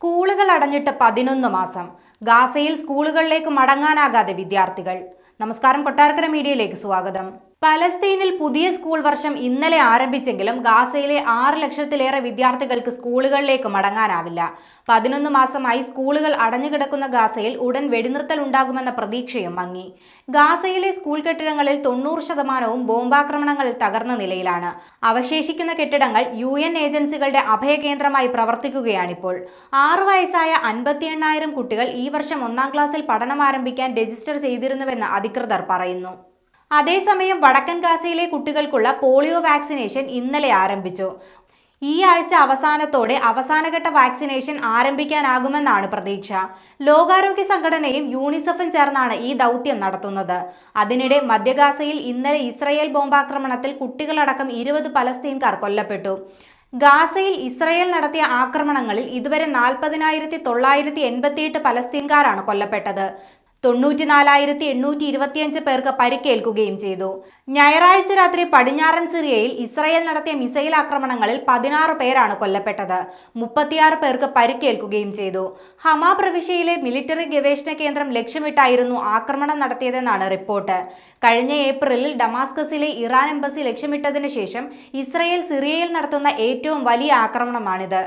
സ്കൂളുകൾ അടഞ്ഞിട്ട് 11 മാസം. ഗാസയിൽ സ്കൂളുകളിലേക്ക് മടങ്ങാനാകാതെ വിദ്യാർത്ഥികൾ. നമസ്കാരം, കൊട്ടാരക്കര മീഡിയയിലേക്ക് സ്വാഗതം. പലസ്തീനിൽ പുതിയ സ്കൂൾ വർഷം ഇന്നലെ ആരംഭിച്ചെങ്കിലും ഗാസയിലെ 6 ലക്ഷത്തിലേറെ വിദ്യാർത്ഥികൾക്ക് സ്കൂളുകളിലേക്ക് മടങ്ങാനാവില്ല. 11 മാസമായി സ്കൂളുകൾ അടഞ്ഞുകിടക്കുന്ന ഗാസയിൽ ഉടൻ വെടിനിർത്തൽ ഉണ്ടാകുമെന്ന പ്രതീക്ഷയും മങ്ങി. ഗാസയിലെ സ്കൂൾ കെട്ടിടങ്ങളിൽ 90% ബോംബാക്രമണങ്ങളിൽ തകർന്ന നിലയിലാണ്. അവശേഷിക്കുന്ന കെട്ടിടങ്ങൾ UN ഏജൻസികളുടെ അഭയകേന്ദ്രമായി പ്രവർത്തിക്കുകയാണിപ്പോൾ. 6 വയസ്സായ 58,000 കുട്ടികൾ ഈ വർഷം 1-ാം ക്ലാസ്സിൽ പഠനം ആരംഭിക്കാൻ രജിസ്റ്റർ ചെയ്തിരുന്നുവെന്ന് അധികൃതർ പറയുന്നു. അതേസമയം വടക്കൻ ഗാസയിലെ കുട്ടികൾക്കുള്ള പോളിയോ വാക്സിനേഷൻ ഇന്നലെ ആരംഭിച്ചു. ഈ ആഴ്ച അവസാനത്തോടെ അവസാനഘട്ട വാക്സിനേഷൻ ആരംഭിക്കാനാകുമെന്നാണ് പ്രതീക്ഷ. ലോകാരോഗ്യ സംഘടനയും യൂണിസെഫും ചേർന്നാണ് ഈ ദൗത്യം നടത്തുന്നത്. അതിനിടെ മധ്യ ഗാസയിൽ ഇന്നലെ ഇസ്രയേൽ ബോംബാക്രമണത്തിൽ കുട്ടികളടക്കം 20 പലസ്തീൻകാർ കൊല്ലപ്പെട്ടു. ഗാസയിൽ ഇസ്രയേൽ നടത്തിയ ആക്രമണങ്ങളിൽ ഇതുവരെ 40,988 പലസ്തീൻകാരാണ് കൊല്ലപ്പെട്ടത്. 94,825 പേർക്ക് പരിക്കേൽക്കുകയും ചെയ്തു. ഞായറാഴ്ച രാത്രി പടിഞ്ഞാറൻ സിറിയയിൽ ഇസ്രയേൽ നടത്തിയ മിസൈൽ ആക്രമണങ്ങളിൽ 16 പേരാണ് കൊല്ലപ്പെട്ടത്. 36 പേർക്ക് പരിക്കേൽക്കുകയും ചെയ്തു. ഹമാ പ്രവിശ്യയിലെ മിലിറ്ററി ഗവേഷണ കേന്ദ്രം ലക്ഷ്യമിട്ടായിരുന്നു ആക്രമണം നടത്തിയതെന്നാണ് റിപ്പോർട്ട്. കഴിഞ്ഞ ഏപ്രിലിൽ ഡമാസ്കസിലെ ഇറാൻ എംബസി ലക്ഷ്യമിട്ടതിനു ശേഷം ഇസ്രയേൽ സിറിയയിൽ നടത്തുന്ന ഏറ്റവും വലിയ ആക്രമണമാണിത്.